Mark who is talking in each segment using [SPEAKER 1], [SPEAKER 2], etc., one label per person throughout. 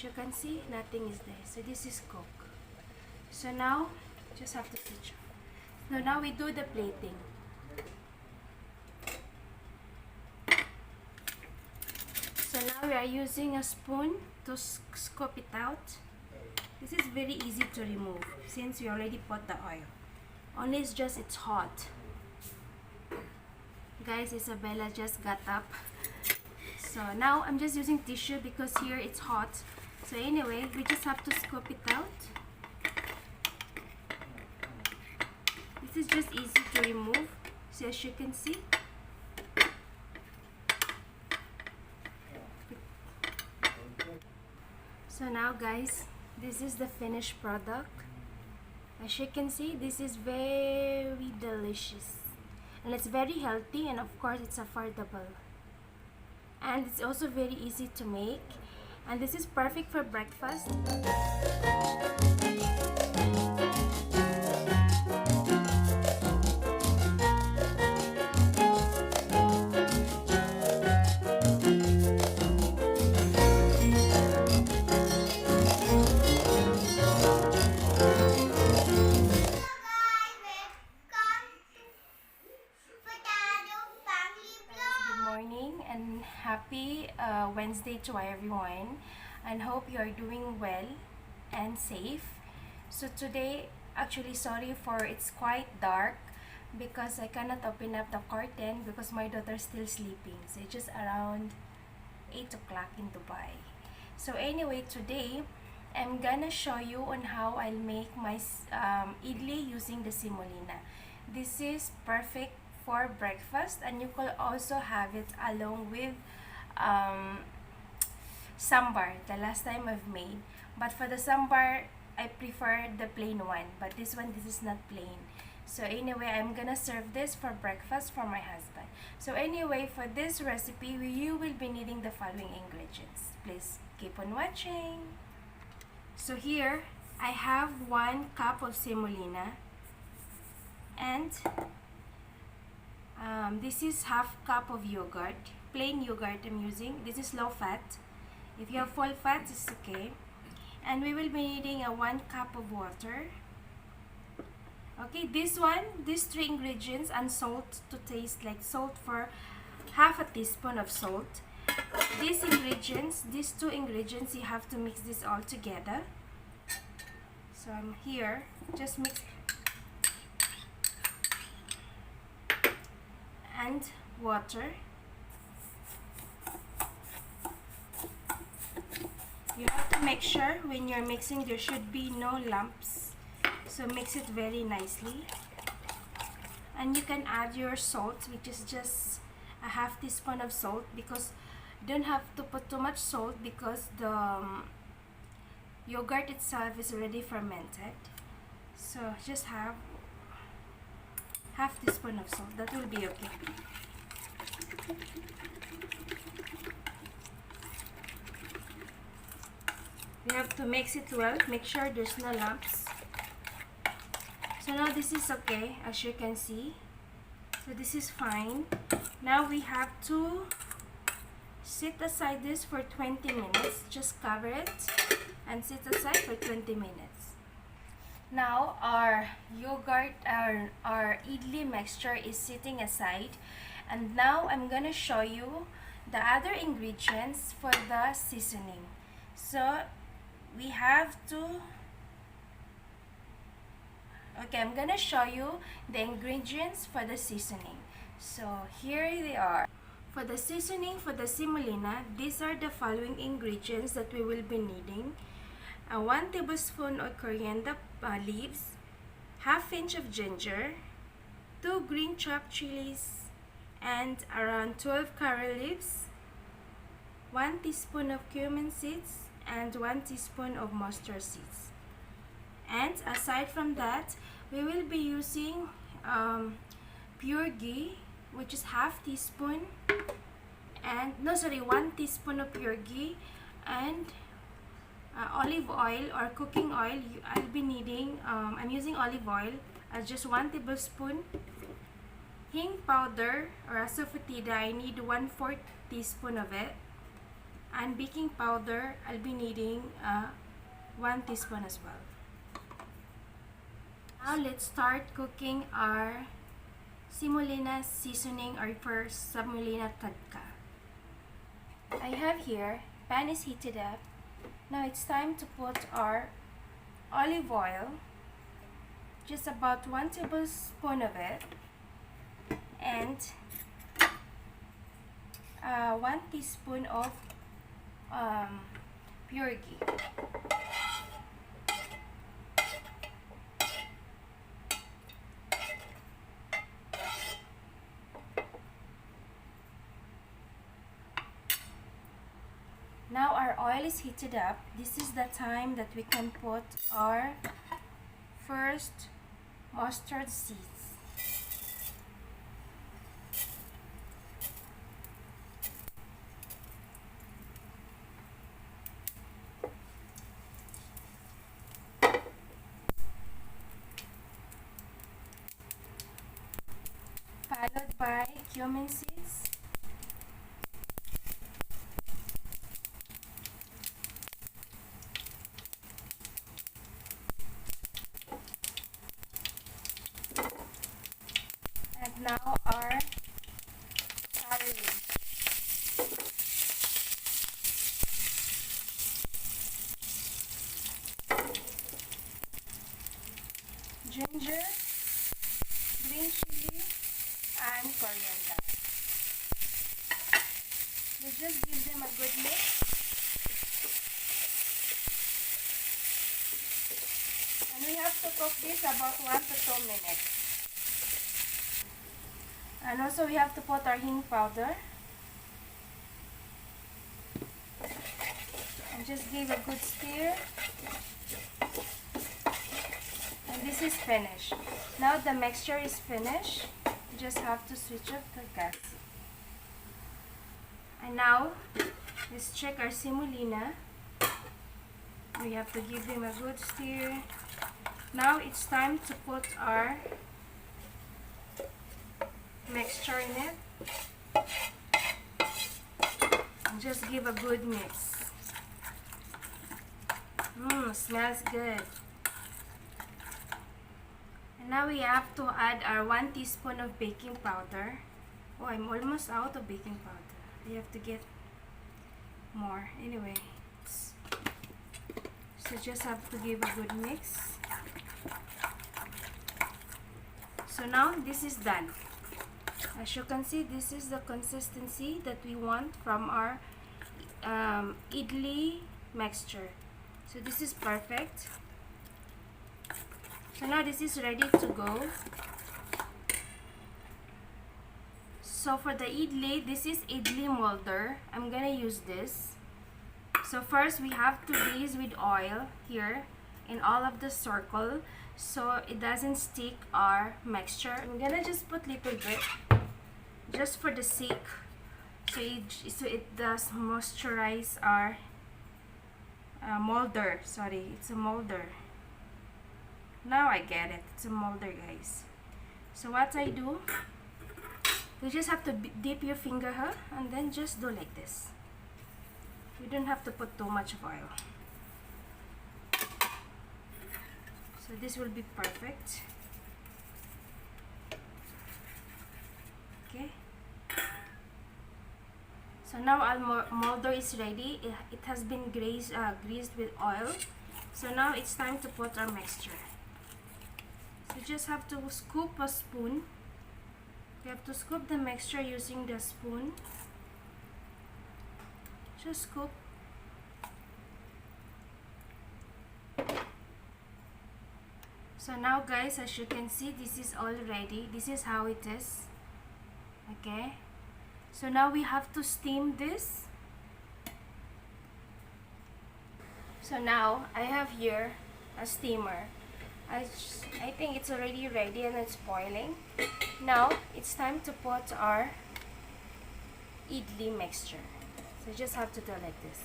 [SPEAKER 1] As you can see, nothing is there. So this is cooked. So now, just have to switch off. So now we do the plating. So now we are using a spoon to scoop it out. This is very easy to remove since we already put the oil. Only it's hot. Guys, Isabella just got up. So now I'm just using tissue because here it's hot. So anyway, we just have to scoop it out. This is just easy to remove. So as you can see. So now guys, this is the finished product. As you can see, this is very delicious. And it's very healthy, and of course it's affordable. And it's also very easy to make. And this is perfect for breakfast. Happy Wednesday to everyone, and hope you are doing well and safe. So today, actually sorry for it's quite dark because I cannot open up the curtain because my daughter's still sleeping. So it's just around 8 o'clock in Dubai. So anyway, today I'm gonna show you on how I'll make my idli using the semolina. This is perfect for breakfast, and you could also have it along with sambar, the last time I've made. But for the sambar, I prefer the plain one, but this is not plain. So anyway, I'm gonna serve this for breakfast for my husband. So anyway, for this recipe, you will be needing the following ingredients. Please keep on watching. So here, I have 1 cup of semolina, and this is half cup of yogurt, plain yogurt I'm using. This is low fat. If you have full fat, it's okay. And we will be needing 1 cup of water. Okay, these 3 ingredients, and salt to taste, like salt for half a teaspoon of salt. These 2 ingredients, you have to mix this all together. So I'm here, just mix. And water. You have to make sure when you're mixing there should be no lumps, so mix it very nicely. And you can add your salt, which is just a half teaspoon of salt, because you don't have to put too much salt because the yogurt itself is already fermented. So just have half teaspoon of salt, that will be okay. You have to mix it well, make sure there's no lumps. So now this is okay, as you can see. So this is fine. Now we have to set aside this for 20 minutes. Just cover it and set aside for 20 minutes. Now our yogurt, our idli mixture is sitting aside, and now I'm gonna show you the other ingredients for the seasoning. So we have to, okay, I'm gonna show you the ingredients for the seasoning. So here they are. For the seasoning for the semolina, these are the following ingredients that we will be needing. 1 tablespoon of coriander leaves, half inch of ginger, 2 green chopped chillies, and around 12 curry leaves, 1 teaspoon of cumin seeds, and 1 teaspoon of mustard seeds. And aside from that, we will be using pure ghee, which is half teaspoon, and 1 teaspoon of pure ghee, and olive oil or cooking oil. I'll be needing, I'm using olive oil as just 1 tablespoon. Hing powder or asofoetida, I need 1/4 teaspoon of it. And baking powder, I'll be needing 1 teaspoon as well. Now let's start cooking our semolina seasoning, or first semolina tadka. I have here, pan is heated up. Now it's time to put our olive oil, just about 1 tablespoon of it, and 1 teaspoon of pure ghee. Now our oil is heated up. This is the time that we can put our first mustard seeds. Followed by cumin seeds. And now our celery. Ginger, green chili, and coriander. You just give them a good mix. And we have to cook this about 1 to 2 minutes. And also we have to put our hing powder. And just give a good stir. And this is finished. Now the mixture is finished. You just have to switch off the gas. And now let's check our semolina. We have to give them a good stir. Now it's time to put our mixture in it. And just give a good mix. Smells good. And now we have to add our 1 teaspoon of baking powder. Oh, I'm almost out of baking powder. I have to get more. Anyway, so just have to give a good mix. So now this is done. As you can see, this is the consistency that we want from our idli mixture. So this is perfect. So now this is ready to go. So for the idli, this is idli molder. I'm gonna use this. So first we have to grease with oil here in all of the circle so it doesn't stick our mixture. I'm gonna just put little bit just for the sake, so it does moisturize our molder. Sorry, it's a molder. Now I get it. It's a molder, guys. So what I do, you just have to dip your finger, and then just do like this. You don't have to put too much oil. So this will be perfect. Okay. So now our molder is ready. It has been greased with oil. So now it's time to put our mixture. So you just have to scoop a spoon. You have to scoop the mixture using the spoon. Just scoop. So now guys, as you can see, this is all ready. This is how it is. Okay. So now we have to steam this. So now I have here a steamer. I think it's already ready and it's boiling. Now it's time to put our idli mixture. So you just have to do like this.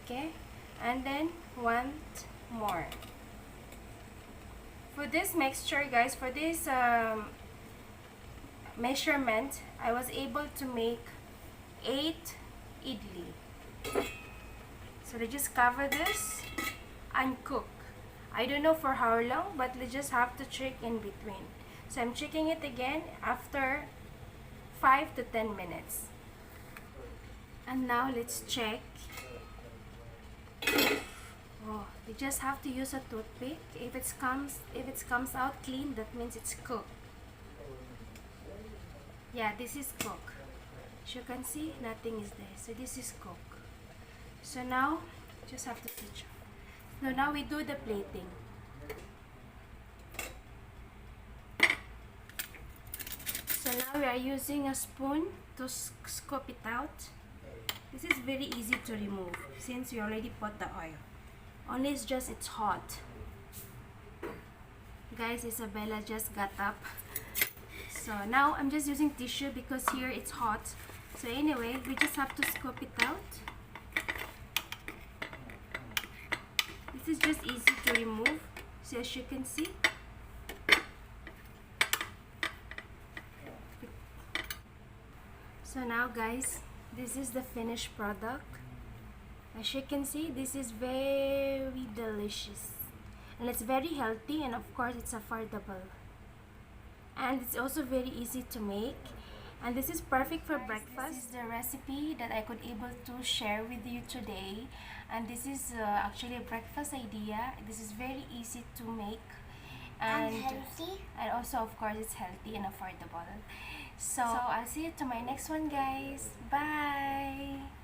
[SPEAKER 1] Okay, and then one more. For this mixture, guys, for this measurement, I was able to make 8 idli. So let's just cover this and cook. I don't know for how long, but let's just have to check in between. So I'm checking it again after 5 to 10 minutes. And now let's check. Oh, you just have to use a toothpick. If it comes out clean, that means it's cooked. Yeah, this is cooked. As you can see, nothing is there. So this is cooked. So now, just have to switch off. So now we do the plating. So now we are using a spoon to scoop it out. This is very easy to remove since we already put the oil. Only it's hot. Guys, Isabella just got up. So now I'm just using tissue because here it's hot. So anyway, we just have to scoop it out. This is just easy to remove. So as you can see. So now guys, this is the finished product. As you can see, this is very delicious. And it's very healthy, and of course it's affordable. And it's also very easy to make. And this is perfect for breakfast. This is the recipe that I could able to share with you today. And this is actually a breakfast idea. This is very easy to make. And healthy. And also of course it's healthy and affordable. So I'll see you to my next one, guys. Bye!